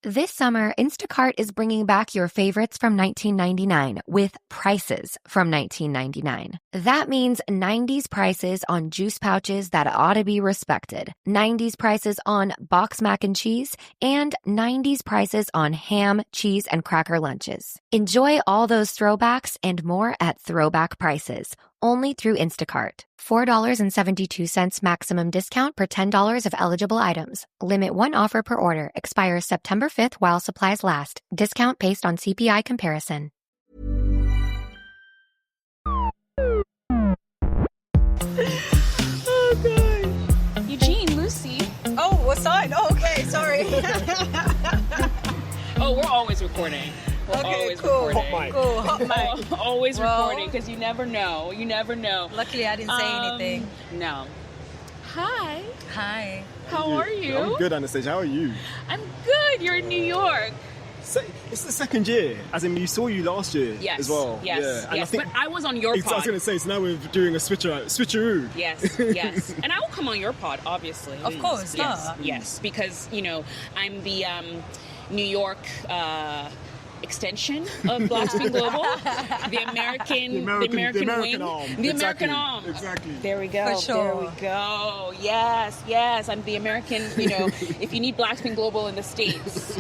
This summer, Instacart is bringing back your favorites from 1999 with prices from 1999. That means 90s prices on juice pouches that ought to be respected, 90s prices on box mac and cheese, and 90s prices on ham, cheese, and cracker lunches. Enjoy all those throwbacks and more at throwback prices, only through Instacart. $4.72 maximum discount per $10 of eligible items. Limit one offer per order. Expires September 5th while supplies last. Discount based on CPI comparison. Oh, God. Eugene, Lucy. Oh, what's on? Oh, okay, sorry. Oh, we're always recording. We're always recording. Hot mic. Cool, hot mic. Always recording, because you never know. You never know. Luckily, I didn't say anything. No. Hi. Hi. How are you? I'm good, Anastasia. How are you? I'm good. You're in New York. It's the second year. As in, we saw you last year as well. Yes, yeah. And yes. But I was on your pod. I was going to say, so now we're doing a switcheroo. Yes, yes. And I will come on your pod, obviously. Of course, Yes, because, I'm the New York extension of Black Spin Global, the American wing, the American arm. Exactly. There we go. For sure. There we go. Yes. I'm the American. If you need Black Spin Global in the States,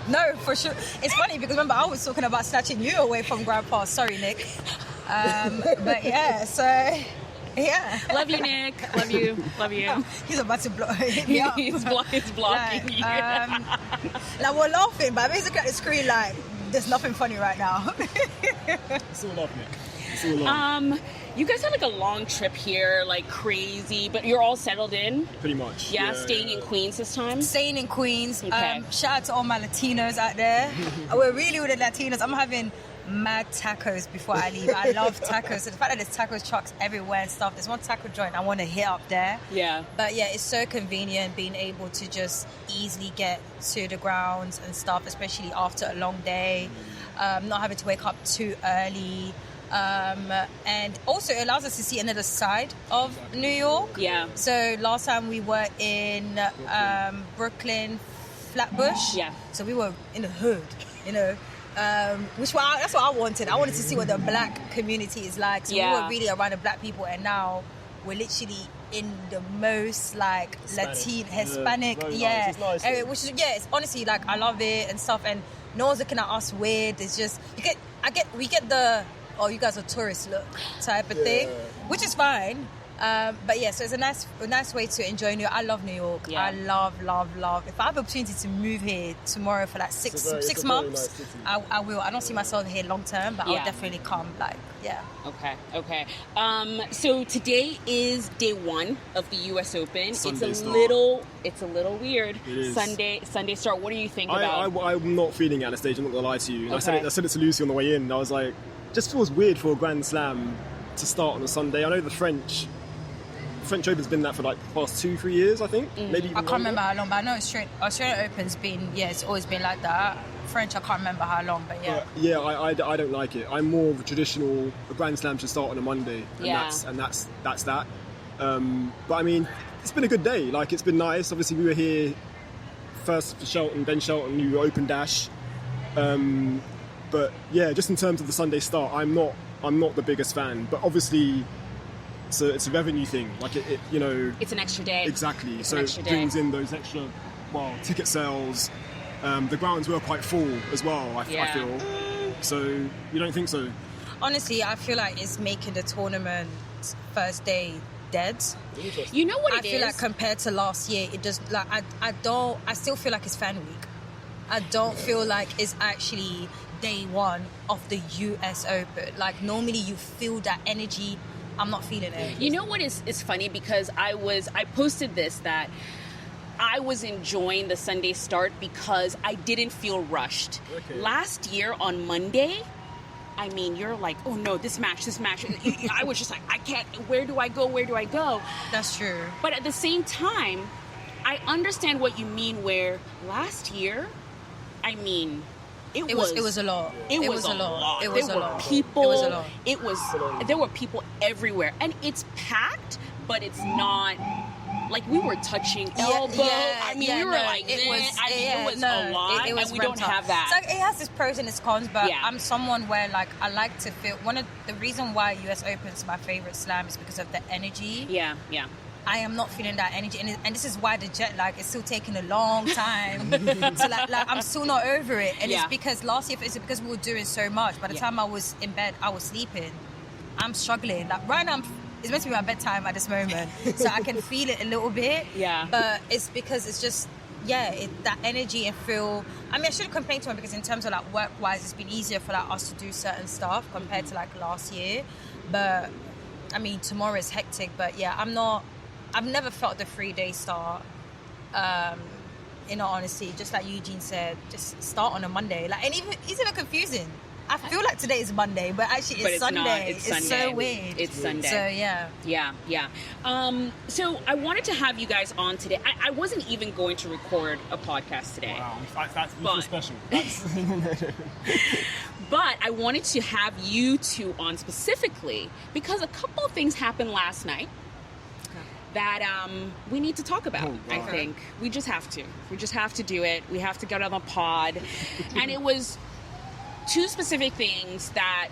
No, for sure. It's funny because remember I was talking about snatching you away from Grandpa. Sorry, Nick. But yeah, so. Yeah. Love you, Nick. Love you. He's about to hit me up. He's blocking you. Now we're laughing, but basically at the screen like, there's nothing funny right now. It's all love, Nick. It's all love. You guys had like a long trip here, like crazy, but you're all settled in? Pretty much. Yeah, staying in Queens this time? Staying in Queens. Okay. Shout out to all my Latinos out there. We're really with the Latinos. I'm having mad tacos before I leave. I love tacos. So the fact that there's tacos trucks everywhere and stuff. There's one taco joint I want to hit up there. Yeah. But yeah, it's so convenient being able to just easily get to the grounds and stuff, especially after a long day. Not having to wake up too early. And also it allows us to see another side of New York. Yeah. So last time we were in Brooklyn, Flatbush. Yeah. So we were in the hood, that's what I wanted. I wanted to see what the black community is like. So we were really around the black people, and now we're literally in the most like Hispanic, Nice. It's nice. Which is it's honestly like I love it and stuff, and no one's looking at us weird. It's just we get the you guys are tourist look type of thing, which is fine. But yeah, so it's a nice way to enjoy New York. I love New York. Yeah. I love. If I have the opportunity to move here tomorrow for like six months, nice I will. I don't see myself here long term, but I'll definitely come. Okay. So today is day one of the U.S. Open. Sunday it's a little weird. It is. Sunday start. What do you think about? I'm not feeling it, Anastasia. I'm not gonna lie to you. Okay. I said it to Lucy on the way in. I was like, just feels weird for a Grand Slam to start on a Sunday. I know the French Open's been that for like the past 2-3 years, I think. Maybe even I can't remember how long, but I know Australian Open's been, it's always been like that. French, I can't remember how long, but yeah. I don't like it. I'm more of a traditional, a Grand Slam should start on a Monday, and that's that. But I mean, it's been a good day. Like, it's been nice. Obviously, we were here first for Shelton, then Shelton, new Open Dash. But yeah, just in terms of the Sunday start, I'm not the biggest fan. But obviously, it's a revenue thing. Like it's an extra day. Exactly. It brings in those extra ticket sales. The grounds were quite full as well. I feel. So you don't think so? Honestly, I feel like it's making the tournament first day dead. You know what I feel like compared to last year, it just like I still feel like it's fan week. I don't feel like it's actually day one of the US Open. Like normally you feel that energy. I'm not feeling it. You know what is funny, because I posted this that I was enjoying the Sunday start because I didn't feel rushed. Okay. Last year on Monday, I mean, you're like, oh no, this match. I was just like, I can't, where do I go? That's true. But at the same time, I understand what you mean, where last year, I mean, It was a lot. It was a lot. It was a lot. There were people everywhere, and it's packed, but it's not like we were touching elbow. We were like, it was a lot, and we don't have that. So it has its pros and its cons, but I'm someone where like I like to feel. One of the reason why US Open's my favorite slam is because of the energy. Yeah. I am not feeling that energy, and this is why the jet lag is still taking a long time. So like I'm still not over it, and it's because last year it's because we were doing so much. By the time I was in bed, I was sleeping. I'm struggling. Like right now, it's meant to be my bedtime at this moment, so I can feel it a little bit. Yeah. But it's because it's just that energy and feel. I mean, I shouldn't complain to him because in terms of like work-wise, it's been easier for like us to do certain stuff compared to like last year. But I mean, tomorrow is hectic. But yeah, I've never felt the 3-day start. In all honesty, just like Eugene said, just start on a Monday. Like, and it's even confusing. I feel like today is Monday, but actually it's Sunday. Not. It's Sunday. So weird. It's Sunday. So yeah. So I wanted to have you guys on today. I wasn't even going to record a podcast today. Wow, that's special. But I wanted to have you two on specifically because a couple of things happened last night that we need to talk about. I think we just have to do it. We have to get on the pod. And it was two specific things that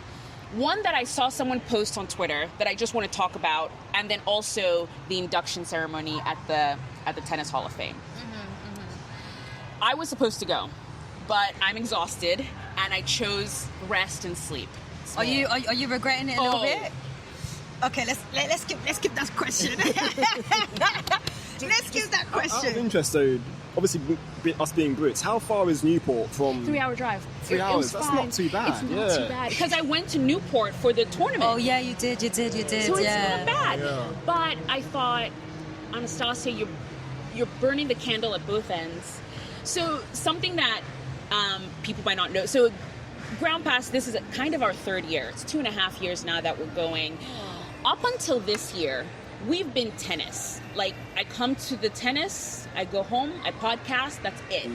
I saw someone post on Twitter that I just want to talk about, and then also the induction ceremony at the Tennis Hall of Fame. I was supposed to go, but I'm exhausted and I chose rest and sleep. Are you regretting it a little bit? Okay, let's skip that question. Let's skip that question. Out of interest, though, obviously us being Brits, how far is Newport from? 3-hour drive. 3 hours. That's not too bad. It's not too bad because I went to Newport for the tournament. Oh yeah, you did. So it's not bad. Yeah. But I thought, Anastasia, you're burning the candle at both ends. So something that people might not know. So Ground Pass, this is kind of our third year. It's 2.5 years now that we're going. Up until this year, we've been tennis. Like, I come to the tennis, I go home, I podcast, that's it.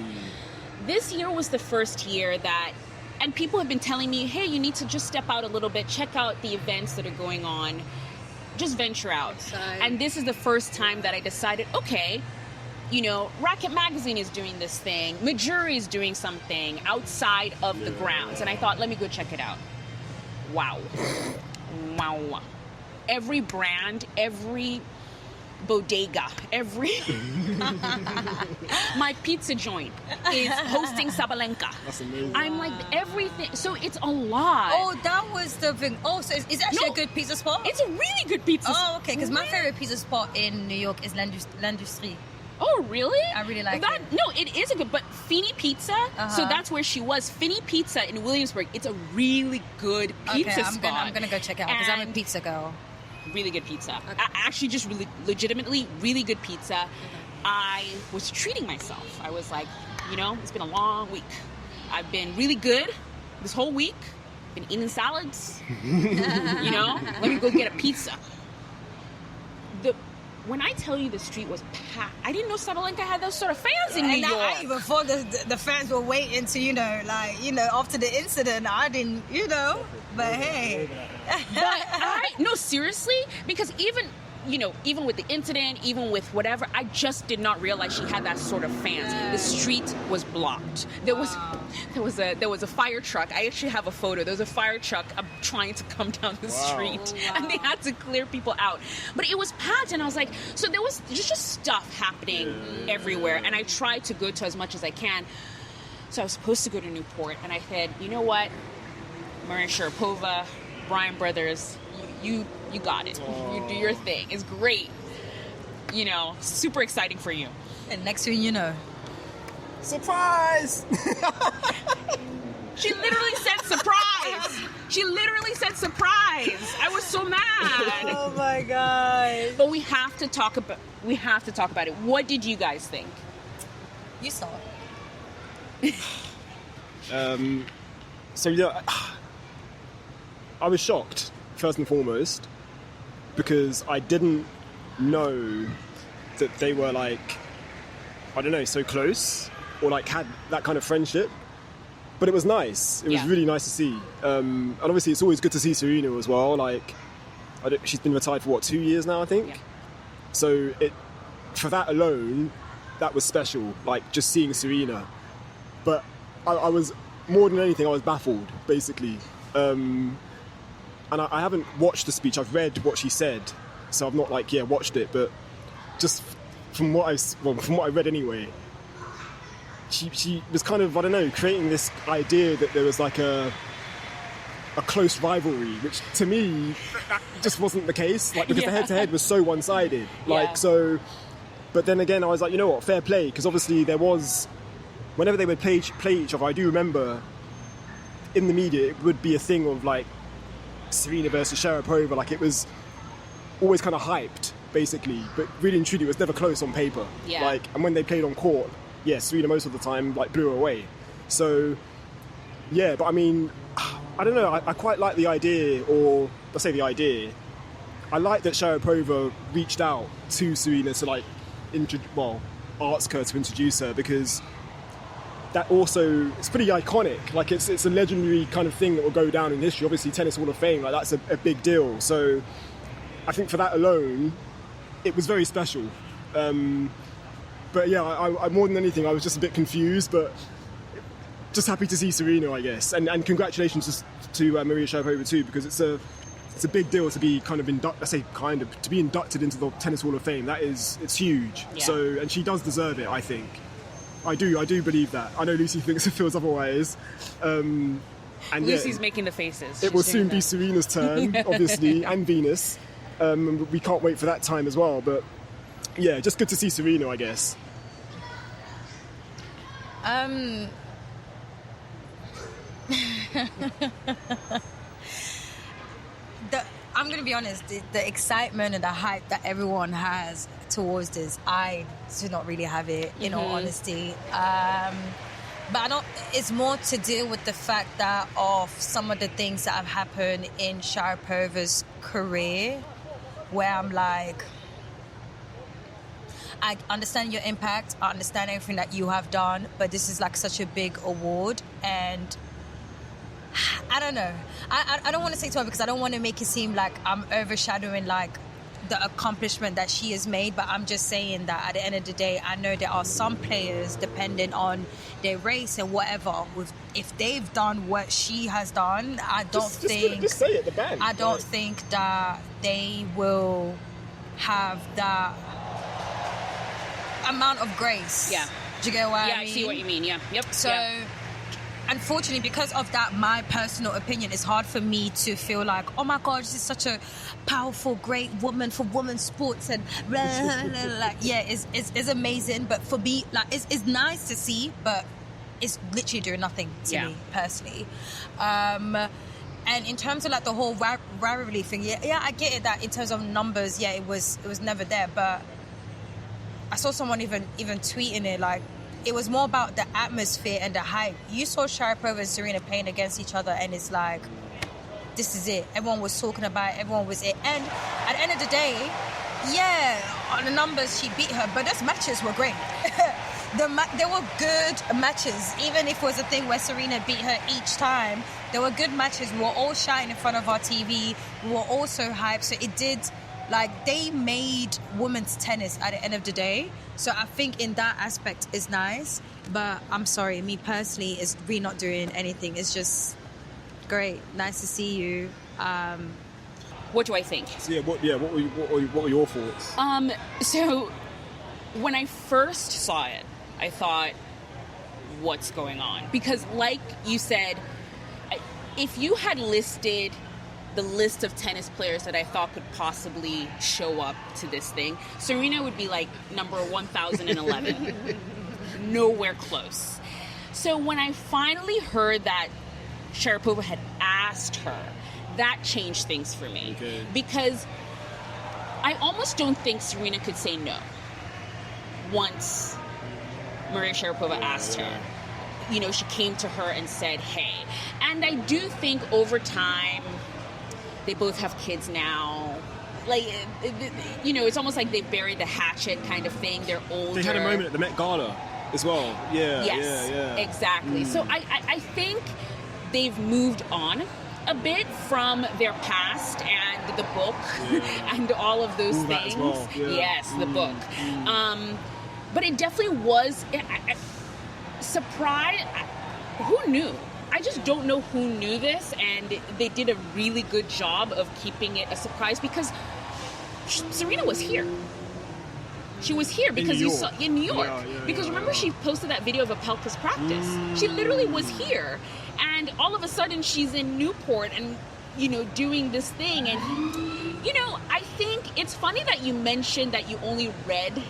This year was the first year that, and people have been telling me, hey, you need to just step out a little bit, check out the events that are going on, just venture out. And this is the first time that I decided, okay, Racket Magazine is doing this thing, Majuri is doing something outside of the grounds, and I thought, let me go check it out. Wow. Every brand, every bodega, my pizza joint is hosting Sabalenka. That's amazing. I'm like, everything. So it's a lot. Oh, that was the thing. Oh, so it's actually a good pizza spot? It's a really good pizza spot. Oh, okay, because my favorite pizza spot in New York is L'Industrie. Oh, really? I really like it. No, it is a good, but Fini Pizza, so that's where she was. Fini Pizza in Williamsburg, it's a really good pizza spot. I'm going to go check it out because I'm a pizza girl. Really good pizza. Actually, just really, legitimately, really good pizza. I was treating myself. I was like, it's been a long week. I've been really good this whole week. Been eating salads. Let me go get a pizza. When I tell you the street was packed, I didn't know Sabalenka had those sort of fans in New York. I even thought the fans were waiting to, after the incident. I didn't, but hey. No, seriously, because even with the incident, even with whatever, I just did not realize she had that sort of fans. The street was blocked. There was a fire truck. I actually have a photo. There was a fire truck trying to come down the street, and they had to clear people out. But it was packed, and I was like, so there was just stuff happening everywhere, and I tried to go to as much as I can. So I was supposed to go to Newport, and I said, you know what, Maria Sharapova, Bryan Brothers, you got it. You do your thing. It's great. Super exciting for you. And next thing you know, surprise! She literally said surprise. I was so mad. Oh my god. But we have to talk about it. What did you guys think? You saw it. I was shocked, first and foremost, because I didn't know that they were so close or had that kind of friendship. But it was nice. It was really nice to see. And obviously it's always good to see Serena as well. She's been retired for 2 years now, I think. Yeah. So for that alone, that was special. Like just seeing Serena, but I was more than anything, I was baffled basically. And I haven't watched the speech. I've read what she said, so I've not watched it. But just from what I read anyway, she was kind of, I don't know, creating this idea that there was like a close rivalry, which to me that just wasn't the case. Like because the head-to-head was so one-sided. So. But then again, I was like, you know what, fair play, because obviously there was, whenever they would play each other, I do remember in the media it would be a thing of like Serena versus Sharapova, like it was always kind of hyped, basically, but really and truly it was never close on paper. Yeah. Like, and when they played on court, Serena most of the time like blew her away. So, yeah, but I mean, I don't know, I quite like the idea, or let's say the idea, I like that Sharapova reached out to Serena to like, ask her to introduce her, because that also, it's pretty iconic. Like it's a legendary kind of thing that will go down in history. Obviously, Tennis Hall of Fame, like that's a big deal. So I think for that alone, it was very special. But yeah, I more than anything, I was just a bit confused, but just happy to see Serena, I guess. And congratulations to Maria Sharapova too, because it's a big deal to be kind of to be inducted into the Tennis Hall of Fame. It's huge. Yeah. So, and she does deserve it, I think. I do believe that. I know Lucy feels otherwise. And Lucy's making the faces. It will soon be Serena's turn, obviously, and Venus. We can't wait for that time as well. But yeah, just good to see Serena, I guess. I'm going to be honest, the excitement and the hype that everyone has towards this, I do not really have it, in all honesty. But it's more to deal with the fact that of some of the things that have happened in Sharapova's career, where I'm like, I understand your impact, I understand everything that you have done, but this is like such a big award, and I don't know. I don't want to say to her, because I don't want to make it seem like I'm overshadowing like the accomplishment that she has made, but I'm just saying that at the end of the day, I know there are some players, depending on their race and whatever, if they've done what she has done, I don't think just say it, the band. I don't think that they will have that amount of grace. Yeah. Do you get what I mean? Yeah, I see what you mean. Yeah. Yep. So, unfortunately, because of that, my personal opinion, it's hard for me to feel like, oh my God, this is such a powerful, great woman for women's sports, and like, yeah, it's amazing. But for me, like, it's nice to see, but it's literally doing nothing to me personally. And in terms of like the whole rivalry thing, yeah, I get it that in terms of numbers, it was never there. But I saw someone even tweeting it, like, it was more about the atmosphere and the hype. You saw Sharapova and Serena playing against each other, and it's like, this is it. Everyone was talking about it. Everyone was it. And at the end of the day, on the numbers, she beat her. But those matches were great. They were good matches. Even if it was a thing where Serena beat her each time, there were good matches. We were all shouting in front of our TV. We were all so hyped. So it did, like, they made women's tennis at the end of the day. So I think in that aspect is nice. But I'm sorry, me personally, is really not doing anything. It's just great. Nice to see you. What do I think? So what were your thoughts? So when I first saw it, I thought, what's going on? Because like you said, if you had listed the list of tennis players that I thought could possibly show up to this thing, Serena would be like number 1011. Nowhere close. So when I finally heard that Sharapova had asked her, that changed things for me. Okay. Because I almost don't think Serena could say no once Maria Sharapova asked her. You know, she came to her and said, hey. And I do think over time, they both have kids now. Like, you know, it's almost like they buried the hatchet kind of thing. They're older. They had a moment at the Met Gala as well. Yeah, yes, yeah. Exactly. So I think they've moved on. a bit from their past and the book and all of those things. Well. Yeah. Yes, the book. But it definitely was surprise. Who knew? I just don't know who knew this, and they did a really good job of keeping it a surprise because Serena was here. She was here because you saw in New York. Because remember, she posted that video of a Pelkas practice. She literally was here, and all of a sudden she's in Newport and doing this thing. And I think it's funny that you mentioned that you only read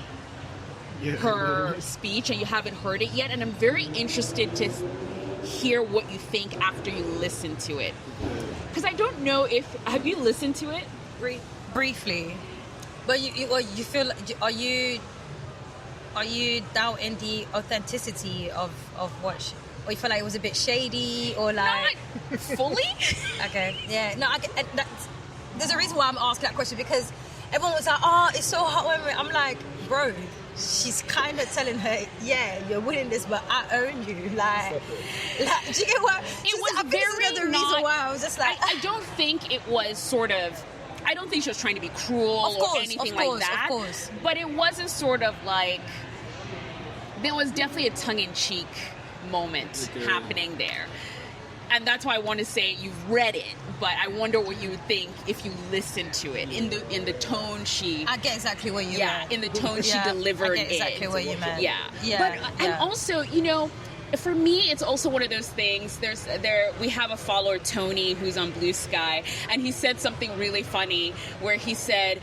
her speech and you haven't heard it yet, and I'm very interested to hear what you think after you listen to it, because I don't know if have you listened to it briefly. But you feel, are you doubting the authenticity of what, or you feel like it was a bit shady, or like not fully? Okay, yeah, no, there's a reason why I'm asking that question, because everyone was like, oh, it's so hot when I'm like, bro, she's kind of telling her, yeah, you're winning this, but I own you, like do you get what? It was very the reason why I was just like, I don't think it was sort of. I don't think she was trying to be cruel or anything like that. Of course. But it wasn't sort of like, there was definitely a tongue-in-cheek moment happening there. And that's why I want to say you've read it, but I wonder what you would think if you listened to it in the tone she. I get exactly what you meant. In the tone she delivered it. I get exactly what you meant. And also, for me, it's also one of those things. We have a follower, Tony, who's on Blue Sky, and he said something really funny where he said,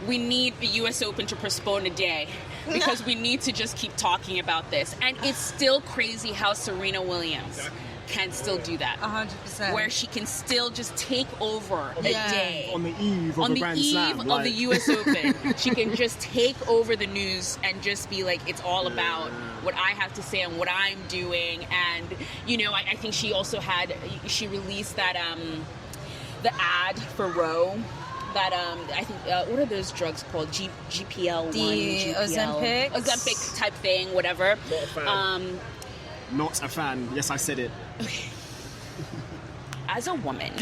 we need the U.S. Open to postpone a day because we need to just keep talking about this. And it's still crazy how Serena Williams can still do that. 100%. Where she can still just take over a day. On the eve of the Grand Slam. On the U.S. Open. She can just take over the news and just be like, it's all about what I have to say and what I'm doing. And, I think she also she released that, the ad for Roe. That, I think, what are those drugs called? GPL1? The Ozempic? Ozempic type thing, whatever. Not a fan. Not a fan. Yes, I said it. Okay. As a woman,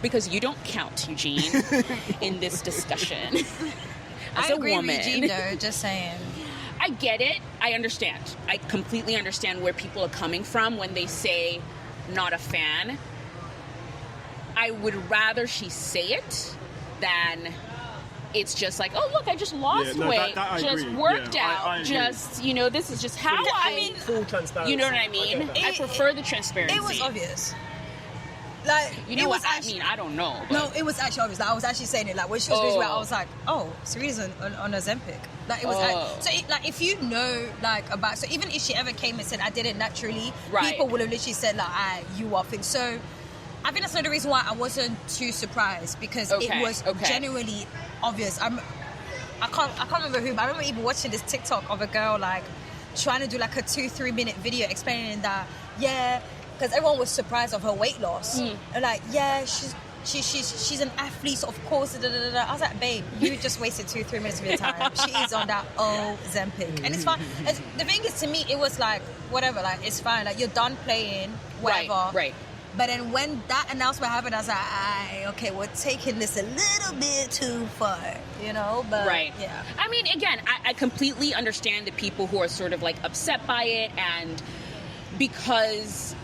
because you don't count, Eugene, in this discussion. I agree with Eugene, though, just saying. I get it. I understand. I completely understand where people are coming from when they say not a fan. I would rather she say it than it's just like, oh, look, I just lost weight. That just agree. Worked out. I just, this is just how full transparency. You know what I mean? I prefer the transparency. It was obvious. Like, what I mean? I don't know. But. No, it was actually obvious. Like, I was actually saying it. Like, when she was losing weight, I was like, oh, Serena's on Ozempic. Like, it was if you know, like, about, so even if she ever came and said, I did it naturally, people would have literally said, like, you are things. So, I think that's another reason why I wasn't too surprised, because it was genuinely obvious. I can't remember who, but I remember even watching this TikTok of a girl like trying to do like a 2-3 minute video explaining that because everyone was surprised of her weight loss. And like she's an athlete, so of course. I was like, babe, you just wasted 2-3 minutes of your time. She is on that Ozempic, and it's fine. And the thing is, to me, it was like whatever, like it's fine. Like you're done playing, whatever. Right. But then when that announcement happened, I was like, okay, we're taking this a little bit too far, But, yeah. I mean, again, I completely understand the people who are sort of like upset by it, and because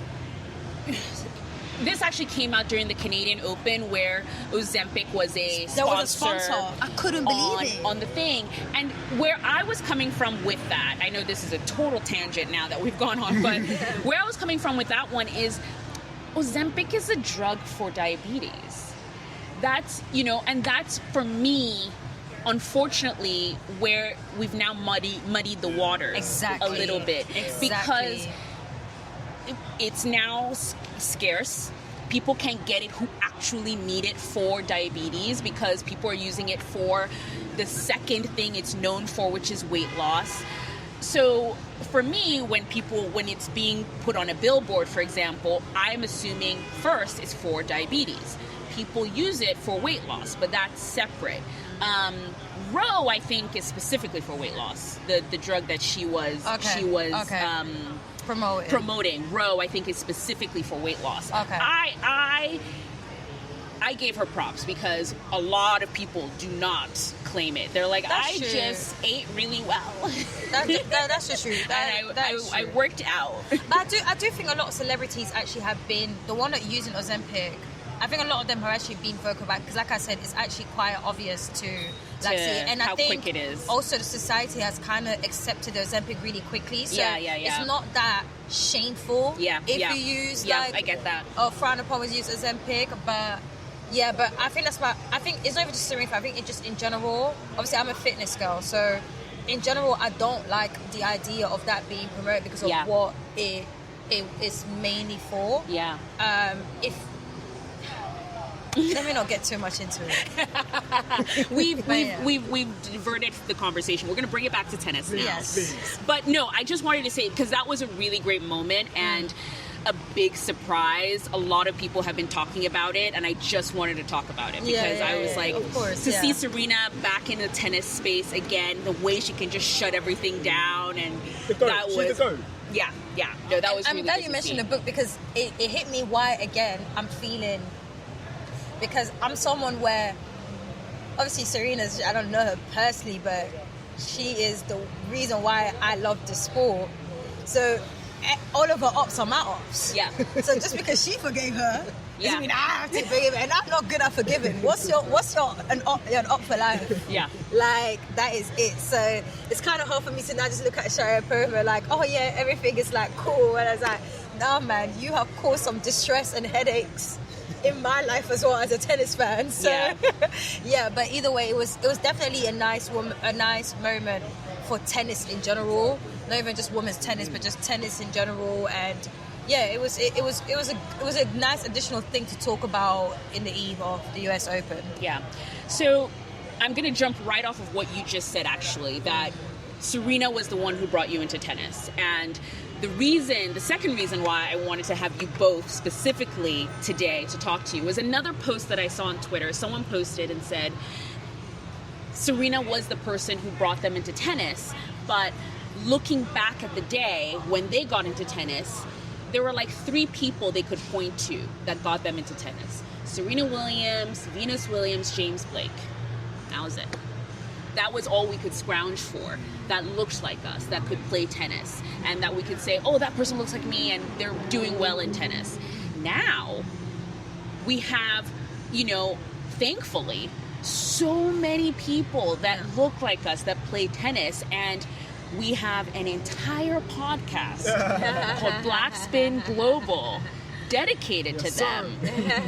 this actually came out during the Canadian Open where Ozempic was a sponsor. I couldn't believe it. On the thing. And where I was coming from with that, I know this is a total tangent now that we've gone on, but where I was coming from with that one is Ozempic is a drug for diabetes. That's, and that's for me, unfortunately, where we've now muddied the waters a little bit. Because it's now scarce. People can't get it who actually need it for diabetes, because people are using it for the second thing it's known for, which is weight loss. So for me, when it's being put on a billboard, for example, I'm assuming first it's for diabetes. People use it for weight loss, but that's separate. Roe, I think, is specifically for weight loss. The drug that she was promoting. Roe, I think, is specifically for weight loss. Okay. I gave her props because a lot of people do not claim it. They're like, That's I true. just ate really well. That's just true. I worked out. But I do think a lot of celebrities actually have been, the one that using Ozempic, I think a lot of them have actually been vocal about it because, like I said, it's actually quite obvious to see it. And how I think quick it is. Also the society has kind of accepted the Ozempic really quickly. So it's not that shameful if you use I get that. Or frown upon when you use Ozempic, but I think I think it's not even just Serena, I think it just in general. Obviously, I'm a fitness girl, so in general, I don't like the idea of that being promoted because of what it is mainly for. Yeah. Let me not get too much into it. We've diverted the conversation. We're going to bring it back to tennis now. Yes. But no, I just wanted to say, because that was a really great moment and a big surprise. A lot of people have been talking about it, and I just wanted to talk about it because I was like, of course, to see Serena back in the tennis space again, the way she can just shut everything down, and that was the GOAT. Yeah. No, that was. I'm really glad good you to mentioned see. the book because it hit me why again I'm feeling, because I'm someone where obviously Serena's, I don't know her personally, but she is the reason why I love the sport. So all of her ups are my ups. Yeah. So just because she forgave her doesn't mean I have to forgive her, and I'm not good at forgiving. What's your an up for life? Yeah. Like that is it. So it's kind of hard for me to now just look at Sharapova like, oh yeah, everything is like cool, and I was like, nah man, you have caused some distress and headaches in my life as well as a tennis fan. So but either way, it was definitely a nice moment for tennis in general. Not even just women's tennis, but just tennis in general. And it was a nice additional thing to talk about in the eve of the US Open. Yeah. So I'm going to jump right off of what you just said, actually, that Serena was the one who brought you into tennis. And the second reason why I wanted to have you both specifically today to talk to you was another post that I saw on Twitter. Someone posted and said, Serena was the person who brought them into tennis, but looking back at the day when they got into tennis, there were like 3 people they could point to that got them into tennis. Serena Williams, Venus Williams, James Blake. That was it. That was all we could scrounge for, that looked like us, that could play tennis, and that we could say, oh, that person looks like me and they're doing well in tennis. Now, we have, thankfully, so many people that look like us that play tennis, and we have an entire podcast called Black Spin Global dedicated to them.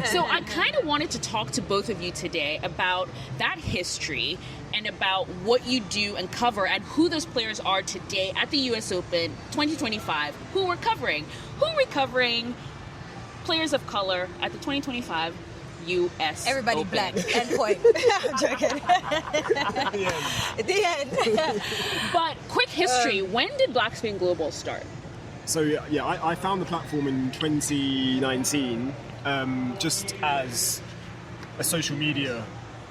So I kind of wanted to talk to both of you today about that history and about what you do and cover and who those players are today at the US Open 2025, who we're covering. Who are we covering? Players of color at the 2025 US Everybody Open. black. End point. I'm joking. At the end. But quick history, when did Black Spin Global start? So I found the platform in 2019 just as a social media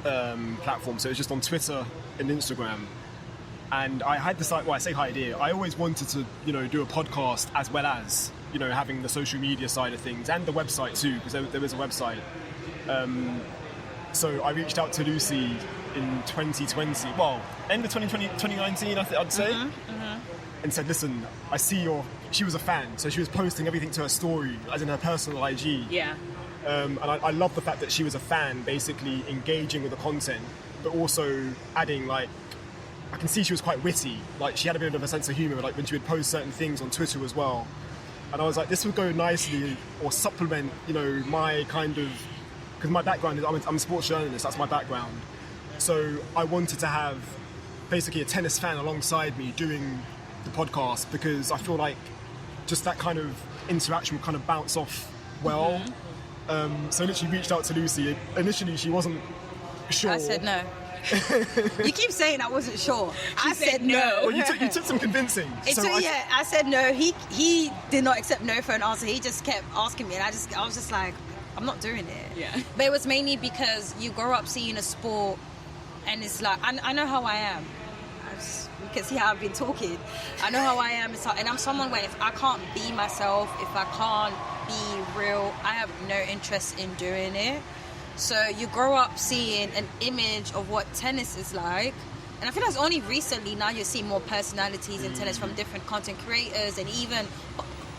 platform. So it was just on Twitter and Instagram. And I had this I say idea. I always wanted to, do a podcast as well as, having the social media side of things and the website too, because there was a website. So I reached out to Lucy in 2020, end of 2019, I'd say, and said, listen, I see she was a fan, so she was posting everything to her story, as in her personal IG. Yeah. And I love the fact that she was a fan, basically engaging with the content, but also adding, I can see she was quite witty. She had a bit of a sense of humour, when she would post certain things on Twitter as well. And I was like, this would go nicely or supplement, my kind of, because my background is, I'm a sports journalist, that's my background. So I wanted to have basically a tennis fan alongside me doing the podcast, because I feel like just that kind of interaction would kind of bounce off well. So literally reached out to Lucy. Initially, she wasn't sure. I said no. You keep saying I wasn't sure. I said no. Well, you took some convincing. I said no. He did not accept no for an answer. He just kept asking me, and I was just like, I'm not doing it. Yeah. But it was mainly because you grow up seeing a sport and it's like, I know how I am. You can see how I've been talking. I know how I am, and I'm someone where if I can't be myself, if I can't be real, I have no interest in doing it. So you grow up seeing an image of what tennis is like, and I feel like it's only recently now you're seeing more personalities in tennis from different content creators and even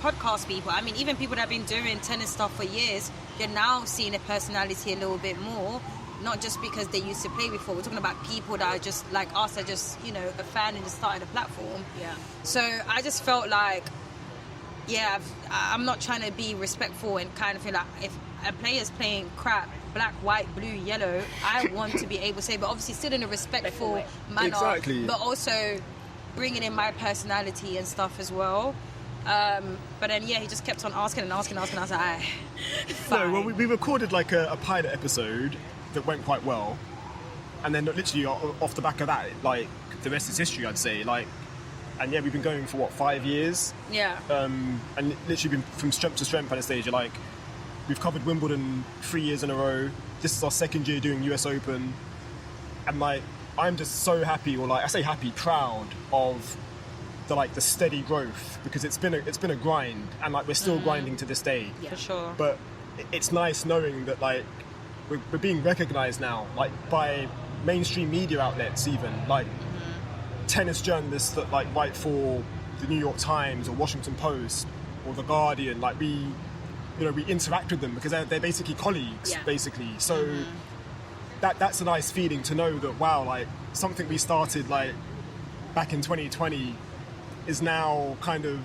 podcast people. I mean, even people that have been doing tennis stuff for years, you're now seeing a personality a little bit more. Not just because they used to play before. We're talking about people that are just like us, that just, you know, a fan and just started a platform. Yeah. So I just felt like, yeah, I'm not trying to be respectful and kind of feel like if a player's playing crap, black, white, blue, yellow, I want to be able to say, but obviously still in a respectful manner. Exactly. But also bringing in my personality and stuff as well. But then, yeah, he just kept on asking. I was like, fine. No, well, we recorded like a pilot episode that went quite well, and then literally off the back of that, like the rest is history, I'd say. Like, and yeah, we've been going for 5 years. Yeah. And literally been from strength to strength, Anastasia. Like, we've covered Wimbledon 3 years in a row. This is our second year doing US Open, and like I'm just so happy, or like I say happy, proud of the steady growth, because it's been a grind, and like we're still grinding to this day. Yeah. For sure. But it's nice knowing that like we're being recognised now, like by mainstream media outlets, even like tennis journalists that like write for the New York Times or Washington Post or the Guardian. Like we interact with them because they're basically colleagues, basically. So that's a nice feeling to know that, wow, like something we started like back in 2020 is now kind of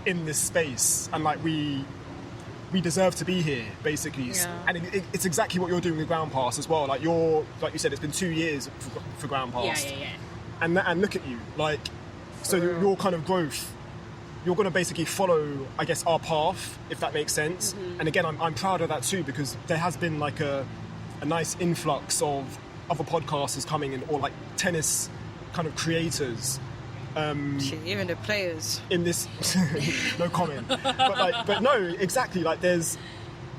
in this space, and like we deserve to be here, basically. Yeah. And it's exactly what you're doing with Ground Pass as well. Like you said, it's been 2 years for Ground Pass. Yeah. And look at you, like, so your kind of growth, you're going to basically follow, I guess, our path, if that makes sense. And again, I'm proud of that too, because there has been like a nice influx of other podcasters coming in, or like tennis kind of creators. Even the players in this, no comment. But no, exactly. Like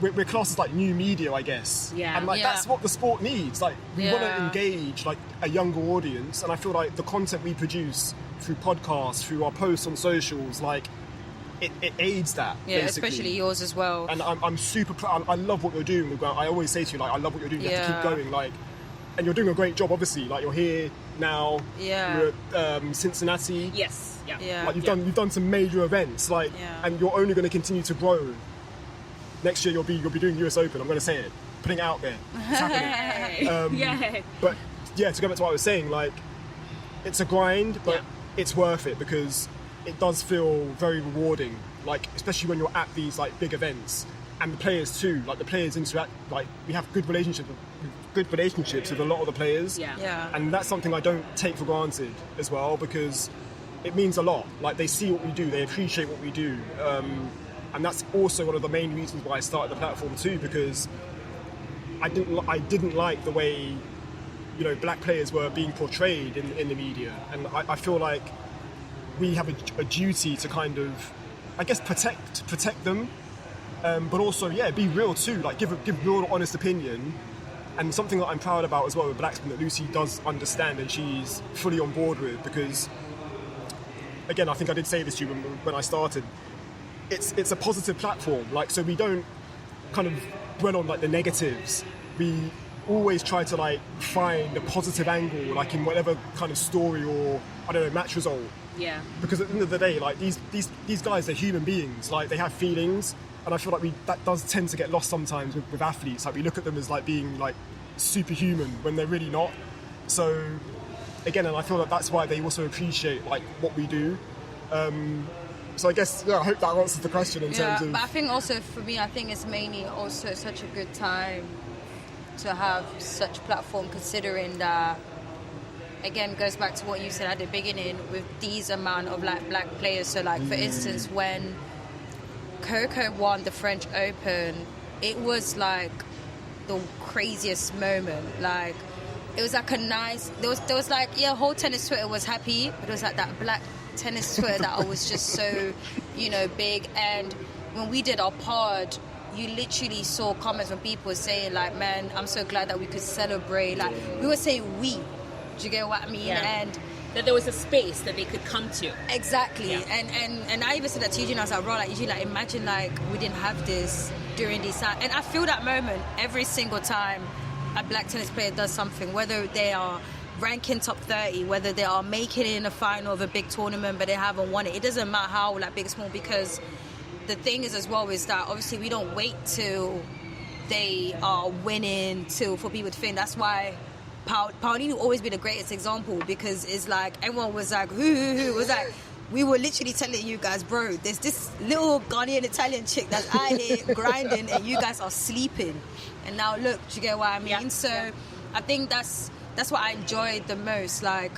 we're classed as like new media, I guess. Yeah. And like that's what the sport needs. Like we want to engage like a younger audience, and I feel like the content we produce through podcasts, through our posts on socials, like it aids that. Yeah, basically. especially yours as well. And I'm super proud. I love what you're doing. I always say to you, like, I love what you're doing. You have to keep going. Like, and you're doing a great job. Obviously, like you're here now. Yeah. You're at Cincinnati. Yes. Yeah. Like you've done some major events. Like, and you're only going to continue to grow. Next year you'll be doing US Open. I'm going to say it, putting it out there. It's happening. But yeah, to go back to what I was saying, like it's a grind, but it's worth it because it does feel very rewarding. Like especially when you're at these like big events, and the players too. Like the players interact. Like we have good relationships with a lot of the players. Yeah. And that's something I don't take for granted as well, because it means a lot. Like they see what we do, they appreciate what we do. And that's also one of the main reasons why I started the platform too, because I didn't like the way, you know, black players were being portrayed in the media, and I feel like we have a duty to kind of, I guess, protect them, but also be real too, like give real honest opinion. And something that I'm proud about as well with Black Spin that Lucy does understand and she's fully on board with, because again, I think I did say this to you when I started. It's a positive platform, like, so we don't kind of dwell on like the negatives. We always try to like find a positive angle, like in whatever kind of story or, I don't know, match result. Yeah. Because at the end of the day, like these guys, they're human beings. Like they have feelings, and I feel like that does tend to get lost sometimes with athletes. Like we look at them as like being like superhuman when they're really not. So again, and I feel like that's why they also appreciate like what we do. So I guess, I hope that answers the question in terms of... But I think also for me, I think it's mainly also such a good time to have such platform, considering that, again, goes back to what you said at the beginning with these amount of like black players. So like, for instance, when Coco won the French Open, it was like the craziest moment. Like, it was like a nice... There was like, whole tennis Twitter was happy, but it was like that black tennis Twitter that was just so, big. And when we did our pod, you literally saw comments from people saying like, man, I'm so glad that we could celebrate. Like, we were saying we, Do you get what I mean? Yeah. And that there was a space that they could come to. exactly. Yeah. And I even said that to Eugene. I was like, bro, like, Eugene, like, imagine like we didn't have this during these times. And I feel that moment every single time a black tennis player does something, whether they are ranking top 30, whether they are making it in the final of a big tournament but they haven't won it. It doesn't matter how like big or small, because the thing is as well is that obviously we don't wait till they are winning for people to think. That's why Paulino always be the greatest example, because it's like everyone was like who was like, we were literally telling you guys, bro, there's this little Ghanaian Italian chick that's out here grinding and you guys are sleeping, and now look, do you get what I mean? So I think that's what I enjoyed the most, like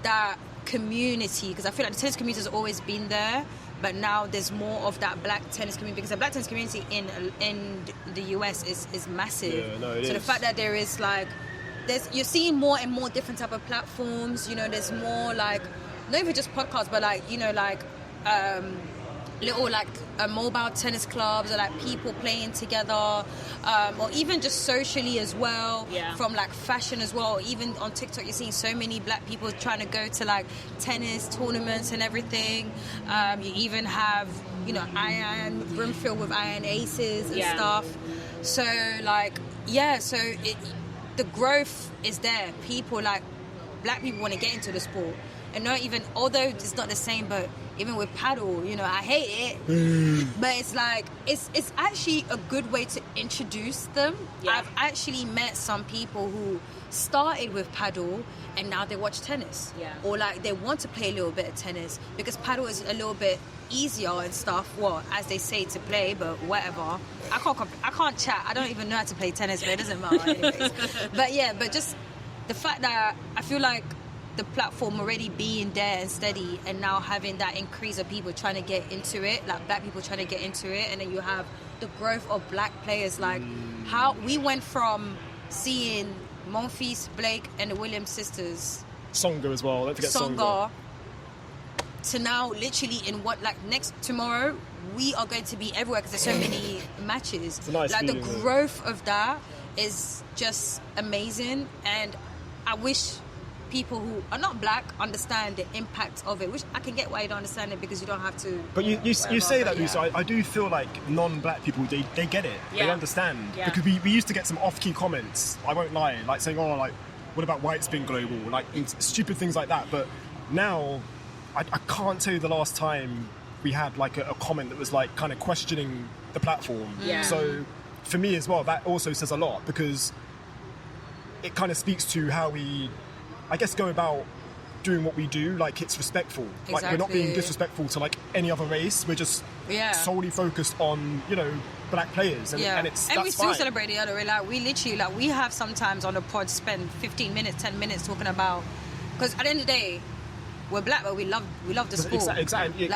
that community, because I feel like the tennis community has always been there, but now there's more of that black tennis community, because the black tennis community in the US is massive. Yeah, no, it so is. The fact that there is like, you're seeing more and more different type of platforms, you know, there's more like, not even just podcasts, but like, you know, like little like mobile tennis clubs, or like people playing together, or even just socially as well, from like fashion as well. Even on TikTok you're seeing so many black people trying to go to like tennis tournaments and everything. You even have, you know, Iron room filled with Iron Aces and stuff. So like, so the growth is there. People like black people want to get into the sport, and not even, although it's not the same, but even with paddle, you know, I hate it, but it's like it's actually a good way to introduce them. I've actually met some people who started with paddle and now they watch tennis, or like they want to play a little bit of tennis because paddle is a little bit easier and stuff, well, as they say, to play, but whatever. I can't chat. I don't even know how to play tennis, but it doesn't matter anyways. but just the fact that I feel like the platform already being there and steady, and now having that increase of people trying to get into it, like black people trying to get into it, and then you have the growth of black players, like how we went from seeing Monfils, Blake and the Williams sisters, Songa as well, don't forget Songa, to now literally in tomorrow we are going to be everywhere because there's so many matches. It's a nice like feeling, the growth of that is just amazing, and I wish people who are not black understand the impact of it, which I can get why you don't understand it, because you don't have to. But you say that, Lucy. I do feel like non-black people, they get it. They understand. Because we used to get some off-key comments, I won't lie, like saying, oh, like, what about white spin global? Like, stupid things like that. But now, I can't tell you the last time we had like a comment that was like kind of questioning the platform. So for me as well, that also says a lot, because it kind of speaks to how we, I guess, go about doing what we do. Like, it's respectful. Exactly. Like, we're not being disrespectful to like any other race. We're just solely focused on, you know, black players, and we still celebrate the other way. Like, we literally, like, we have sometimes on the pod spend 15 minutes, 10 minutes talking about, because at the end of the day, we're black, but we love the sport. Exactly.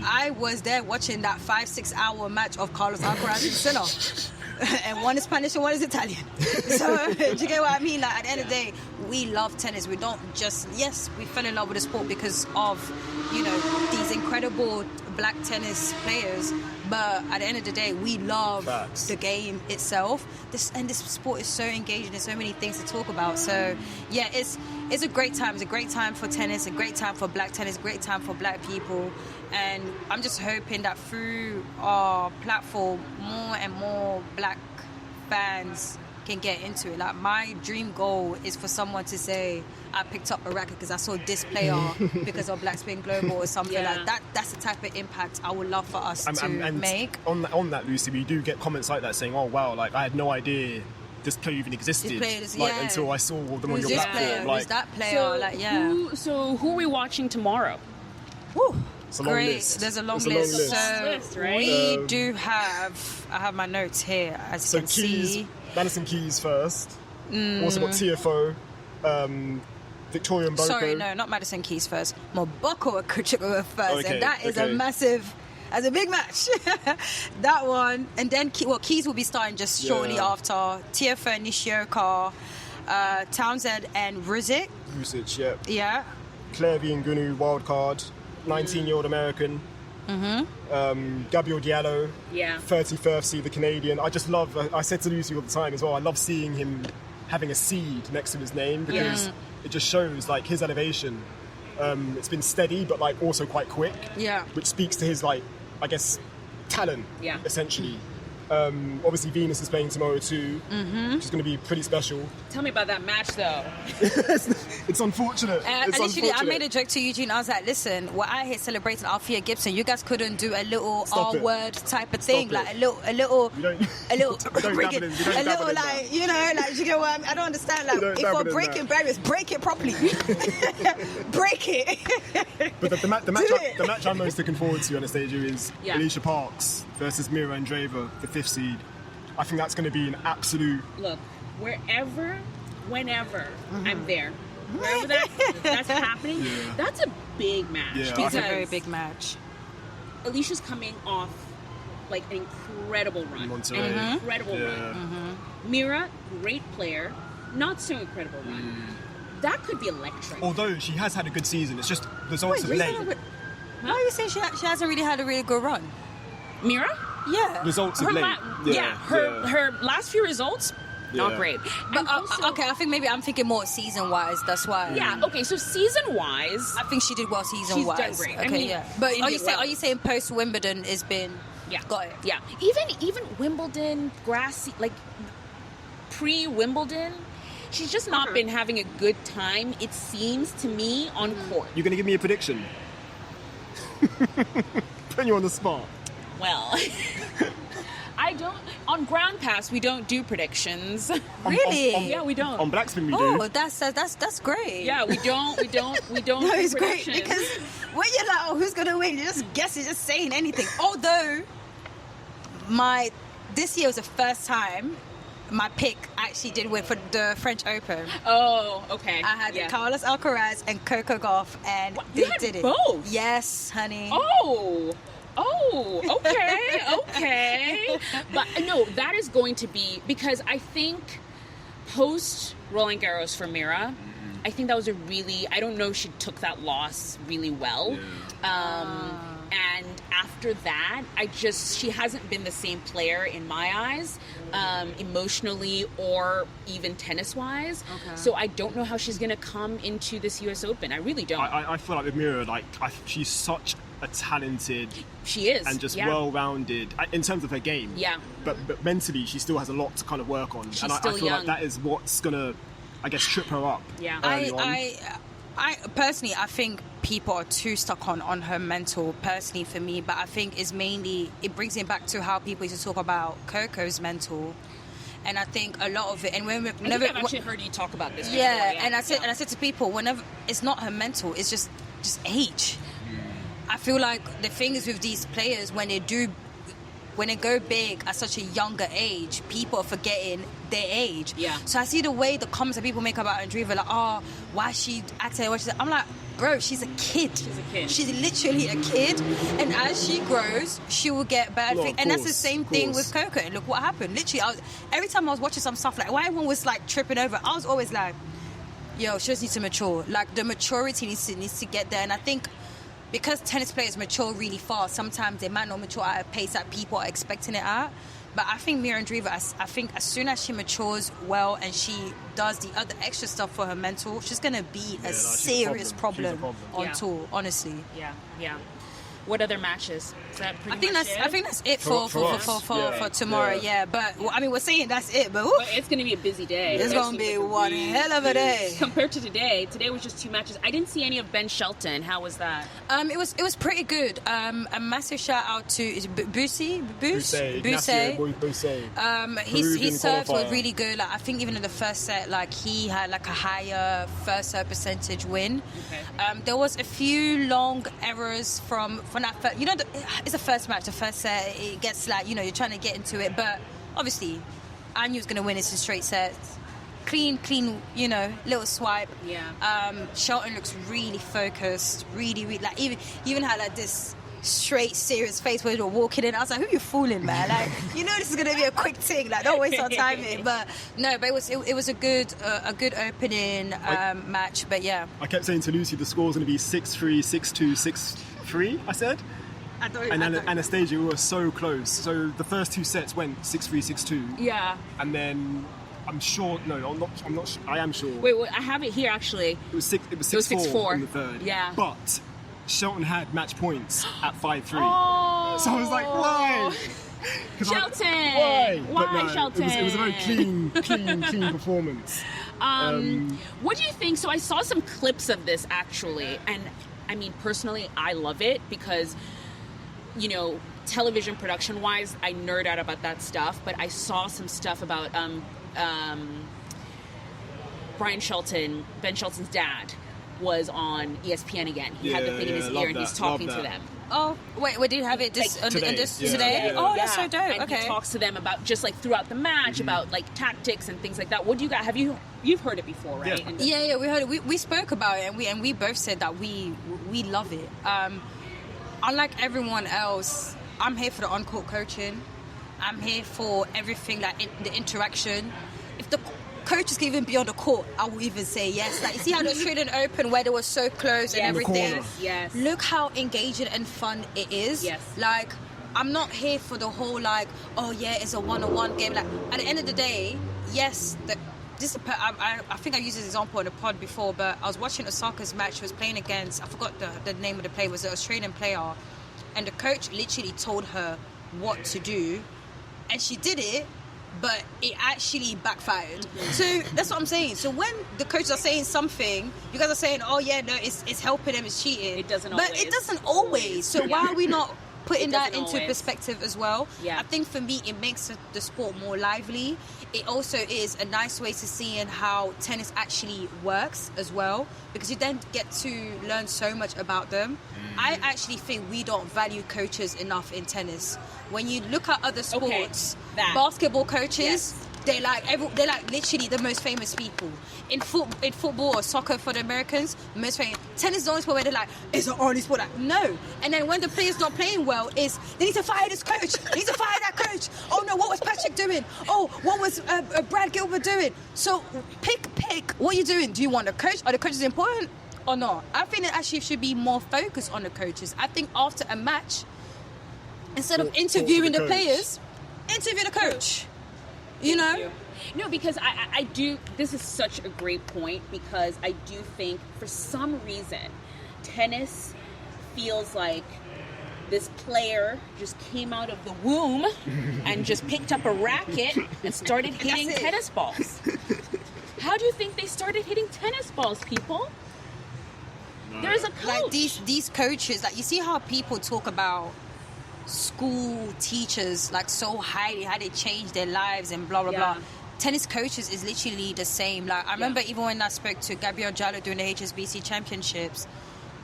I was there watching that 5-6 hour match of Carlos Alcaraz and Sinner. And one is Spanish and one is Italian. So, do you get what I mean? Like, at the end of the day, we love tennis. We don't just, we fell in love with the sport because of, you know, these incredible black tennis players. But at the end of the day, we love the game itself. This sport is so engaging. There's so many things to talk about. So, it's a great time. It's a great time for tennis, a great time for black tennis, a great time for black people. And I'm just hoping that through our platform, more and more black fans can get into it. Like, my dream goal is for someone to say, I picked up a racket because I saw this player because of Black Spin Global or something like that. That's the type of impact I would love for us to make. On that, Lucy, we do get comments like that saying, oh, wow, like, I had no idea this player even existed, until I saw them on your platform. Who's that player? So who are we watching tomorrow? Woo. It's a long list. There's a long list. So right? we do have, I have my notes here, as you can see. Madison Keys first. Also got TFO, Victoria Mboko. Sorry, no, not Madison Keys first. Mboko Akuchukwu first. And that is a massive, as a big match. That one. And then, Keys will be starting just shortly after. TFO, Nishioka, Townsend and Ruzic. Yeah. Claire Ngunu, wild card. 19-year-old American. Gabriel Diallo, 31st, the Canadian. I just love, I said to Lucy all the time as well, I love seeing him having a seed next to his name, because it just shows like his elevation. It's been steady, but like also quite quick. Yeah. Which speaks to his like, I guess, talent. Yeah. Essentially. Obviously, Venus is playing tomorrow too, which is going to be pretty special. Tell me about that match, though. It's unfortunate. It's literally, unfortunate. I made a joke to Eugene. I was like, listen, we're out here celebrating Althea Gibson. You guys couldn't do a little Stop it. R-word type of thing, Stop like it. a little, We don't bring dabble it, in- we don't a dabble little in like, you know, like, you get what I don't understand. Like, We don't if dabble we're in breaking that. barriers, break it properly. Break it. But the match I'm most looking forward to, Anastasia, is Yeah. Alicia Parks versus Mira Andreeva, the 5th seed. I think that's going to be an absolute... Look, whenever, whenever I'm there, wherever that's happening, that's a big match. Yeah, It's a because very big match. Alicia's coming off like an incredible run. Monterey. An incredible Yeah. run. Mira, great player, not so incredible run. Mm. That could be electric. Although she has had a good season, it's just results of late. Why are you saying she hasn't really had a really good run? Mira? Yeah. Results of Her late. her last few results, not Yeah. great. But And also- okay, I think maybe I'm thinking more season-wise. That's why. Yeah, okay, so season-wise, I think she did well season-wise. She's done great. Okay, I mean, yeah. But India well. are you saying post Wimbledon has been? yeah. Got it. Yeah. Even Wimbledon, grassy, like pre-Wimbledon, she's just not been having a good time, it seems to me, on court. You're going to give me a prediction? Putting you on the spot. Well, I don't. On Ground Pass, we don't do predictions. Really? Yeah, we don't. On Blackspin we do. Oh, that's great. Yeah, we don't. We don't. No, do it's great predictions. because when you're like, oh, who's gonna win? You're just guessing, just saying anything. Although, this year was the first time my pick actually did win for the French Open. Oh, okay. I had yeah. Carlos Alcaraz and Coco Gauff, and What? they You had did it. both? Yes, honey. Okay. But no, that is going to be, because I think post Roland Garros for Mira, I think that was I don't know if she took that loss really well. And after that, she hasn't been the same player in my eyes, emotionally or even tennis-wise. Okay. So I don't know how she's going to come into this US Open. I really don't. I feel like with Mira, she's such a talented She is. and just yeah. well-rounded in terms of her game. Yeah. But mentally, she still has a lot to kind of work on. She's and I still feel young. like that is what's gonna, I guess, trip her up. Yeah. early on. I personally, I think people are too stuck on her mental, personally for me, but I think it's mainly, it brings it back to how people used to talk about Coco's mental. And I think a lot of it, and I think I've actually heard you talk about this before. and I said to people, whenever it's not her mental, it's just age. I feel like the thing is with these players, when they go big at such a younger age, people are forgetting their age. Yeah. So I see the way the comments that people make about Andreeva, like, oh, why is she acting? I'm like, bro, she's a kid. She's a kid. She's literally a kid, and as she grows, she will get better. No, of And that's the course, same of thing course. with Coco. And look what happened. Literally, every time I was watching some stuff, like, why everyone was like tripping over, I was always like, yo, she just needs to mature. Like, the maturity needs to get there. And I think because tennis players mature really fast, sometimes they might not mature at a pace that people are expecting it at. But I think Mira Andreeva, I think as soon as she matures well and she does the other extra stuff for her mental, she's going to be a she's a serious problem. She's a problem problem. on Yeah. tour, honestly. Yeah. What other matches? Is that pretty I think much that's it For for us. tomorrow. Yeah, but I mean, we're saying that's it, but oof, But it's going to be a busy day. it's going to be one hell of a day. Compared to today was just 2 matches. I didn't see any of Ben Shelton. How was that? It was pretty good. A massive shout out to Ignacio Busset. He Peruvian served was qualifier. really good. Like, I think even in the first set, like, he had like a higher first serve percentage win. Okay. There was a few long errors from that first, it's the first match, the first set, it gets like, you're trying to get into it, but obviously I knew it was going to win. It's in straight sets. Clean, little swipe. Yeah. Shelton looks really focused, really, like, even had like this straight, serious face when they were walking in. I was like, who you fooling, man? Like, this is going to be a quick thing. Like, don't waste our time here. But no, but it was a good opening match. But yeah. I kept saying to Lucy the score's going to be 6-3, 6-2, 6-3, I said. And Anastasia, we were so close. So the first 2 sets went 6-3, 6-2. Yeah. And then I'm sure. No, I'm not. I am sure. Wait, I have it here actually. It was 6-4 in the third. Yeah. But Shelton had match points at 5-3. Oh. So I was like, why? Shelton. Why, But no, Shelton? It was a very clean performance. What do you think? So I saw some clips of this actually, and I mean, personally, I love it because, you know, television production wise, I nerd out about that stuff, but I saw some stuff about Ben Shelton's dad was on ESPN again. He had the thing in his ear and he's talking to them. Oh, wait, did you have it today? Yeah. Oh, that's so dope. And okay. he talks to them about just like throughout the match about like tactics and things like that. What do you guys you've heard it before, right? Yeah. Yeah, we heard it. We spoke about it, and we both said that we love it. Unlike everyone else, I'm here for the on-court coaching. I'm here for everything, like the interaction. If the coaches can even be on the court, I will even say yes. Like, you see how the Australian Open, where they were so close and everything? Yes. Look how engaging and fun it is. Yes. Like, I'm not here for the whole, like, oh yeah, it's a one-on-one game. Like, at the end of the day, yes, I think I used this example in the pod before, but I was watching Osaka's match. She was playing against, I forgot the name of the player, it was an Australian player, and the coach literally told her what to do, and she did it, but it actually backfired. So that's what I'm saying. So when the coaches are saying something, you guys are saying, oh yeah, no, it's helping them, it's cheating. It doesn't but always. it doesn't always. So why are we not putting that into always. perspective as well? Yeah. I think for me, it makes the sport more lively. It also is a nice way to seeing how tennis actually works as well, because you then get to learn so much about them. I actually think we don't value coaches enough in tennis. When you look at other sports, basketball coaches, they're like literally the most famous people. In football or soccer for the Americans, most famous. Tennis is the only sport where they're like, it's an only sport. Like, no. And then when the player's not playing well, they need to fire this coach. They need to fire that coach. Oh no, what was Patrick doing? Oh, what was Brad Gilbert doing? So pick. What are you doing? Do you want the coach? Are the coaches important or not? I think it actually should be more focused on the coaches. I think after a match, instead of interviewing the players, interview the coach. You know? No, because I do, this is such a great point, because I do think for some reason tennis feels like this player just came out of the womb and just picked up a racket and started hitting tennis balls. How do you think they started hitting tennis balls, people? There's a coach. Like these coaches, like you see how people talk about school teachers like so highly, how they change their lives and blah blah blah. Tennis coaches is literally the same. Like I remember even when I spoke to Gabriel Jallo during the HSBC championships,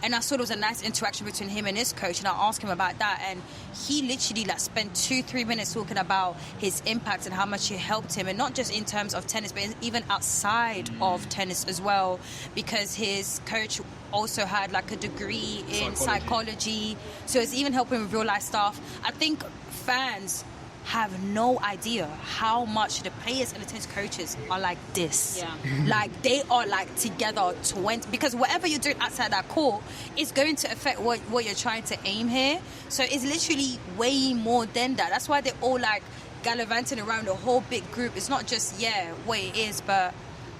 and I saw there was a nice interaction between him and his coach, and I asked him about that, and he literally like spent 2-3 minutes talking about his impact and how much it helped him, and not just in terms of tennis, but even outside of tennis as well, because his coach also had like a degree in psychology, so it's even helping with real life stuff. I think fans have no idea how much the players and the tennis coaches are like this. Like they are like together 20, because whatever you're doing outside that court is going to affect what you're trying to aim here. So it's literally way more than that. That's why they're all like gallivanting around the whole big group. It's not just what it is, but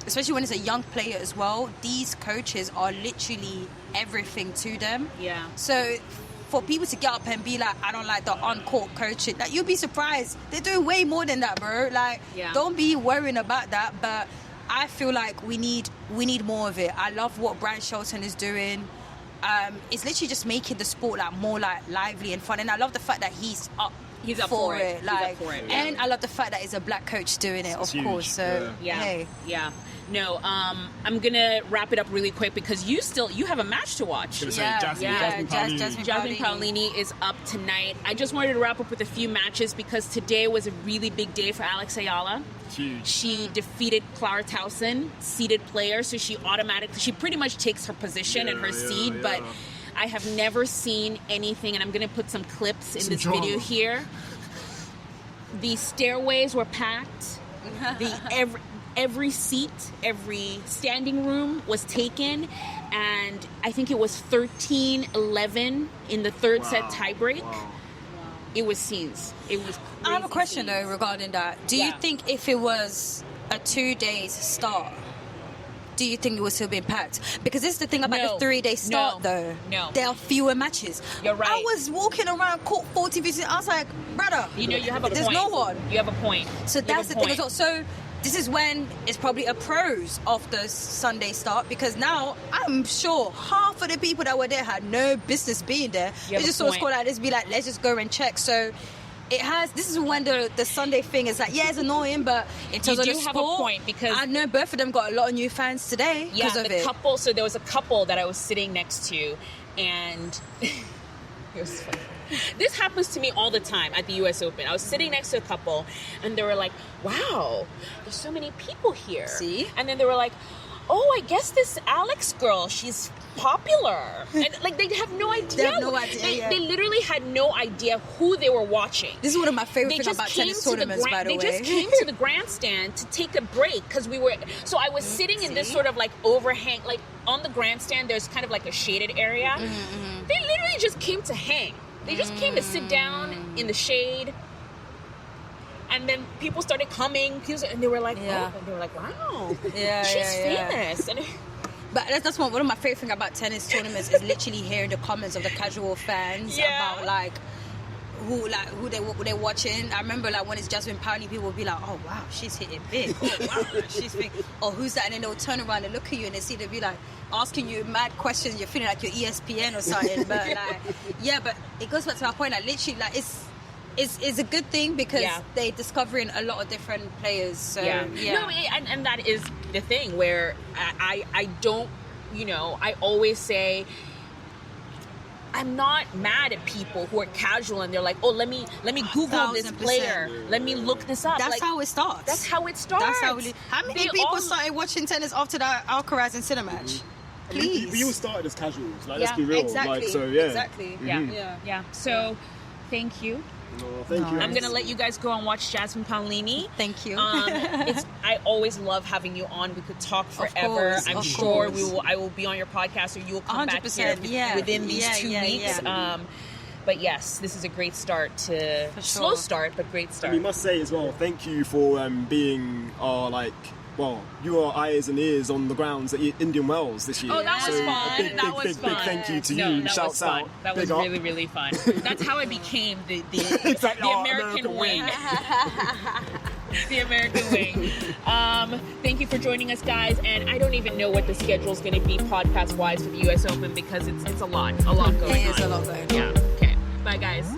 especially when it's a young player as well, these coaches are literally everything to them. So for people to get up and be like, I don't like the on-court coaching, like you'll be surprised. They're doing way more than that, bro. Like, don't be worrying about that. But I feel like we need more of it. I love what Brian Shelton is doing. It's literally just making the sport like more like lively and fun. And I love the fact that he's up for it. Like, he's up for it. And I love the fact that it's a black coach doing it, of course. So hey. No, I'm gonna wrap it up really quick because you have a match to watch. Jasmine Paolini is up tonight. I just wanted to wrap up with a few matches because today was a really big day for Alex Ayala. Huge. She defeated Clara Towson, seeded player, so she pretty much takes her position and her seed, but I have never seen anything, and I'm gonna put some clips in this video here. The stairways were packed. Every seat, every standing room was taken, and I think it was 13-11 in the third set tiebreak. It was scenes. It was crazy. I have a question though regarding that. Do you think if it was a 2 days start, do you think it would still be packed? Because this is the thing about the 3 day start, though. No. There are fewer matches. You're right. I was walking around court 40 visits. I was like, brother, You have a point. there's no one. You have a point. So that's the thing as well. So this is when it's probably a pros of the Sunday start, because now I'm sure half of the people that were there had no business being there. They just saw a score like this, be like, let's just go and check. So this is when the Sunday thing is like, it's annoying, but in terms of the sport, have a point, because I know both of them got a lot of new fans today because of it. Couple. So there was a couple that I was sitting next to, and it was funny. This happens to me all the time at the U.S. Open. I was sitting next to a couple, and they were like, wow, there's so many people here. See? And then they were like, oh, I guess this Alex girl, she's popular. And like, they have no idea. They have no idea, They literally had no idea who they were watching. This is one of my favorite things about tennis tournaments, by the way. They just came to the grandstand to take a break, because so I was sitting in this sort of like overhang, like on the grandstand, there's kind of like a shaded area. Mm-hmm. They literally just came to hang. They just came to sit down in the shade, and then people started coming, and they were like, wow, she's famous. And but that's one of my favorite things about tennis tournaments is literally hearing the comments of the casual fans about like who they're watching. I remember like when it's Jasmine Powney, people will be like, oh wow, she's hitting big. Oh wow, she's big. Or who's that? And then they'll turn around and look at you and they'll be like asking you mad questions. You're feeling like you're ESPN or something. But like, but it goes back to my point. Like literally, like it's a good thing because they're discovering a lot of different players. So, No, and that is the thing where I don't, I always say, I'm not mad at people who are casual and they're like, oh, let me Google this player. Let me look this up. That's how it starts. That's how it starts. How many people started watching tennis after that Alcaraz and Sinner match? Please. We all started as casuals. Like, let's be real. Exactly. Like, so, Exactly. Mm-hmm. Yeah. So, thank you. Thank you. I'm gonna let you guys go and watch Jasmine Paolini. Thank you. I always love having you on. We could talk forever. I'm sure I will be on your podcast, or you will come back here within these 2 weeks. Yeah. But yes, this is a great start slow start, but great start. And we must say as well, thank you for being our your eyes and ears on the grounds at Indian Wells this year. Oh, that was fun. That was fun. Big thank you to you. Shouts out. That was really, really fun. That's how I became the American wing. The American wing. Thank you for joining us, guys. And I don't even know what the schedule is going to be podcast-wise for the U.S. Open, because it's a lot going on. It is a lot going on. Yeah. Okay. Bye, guys.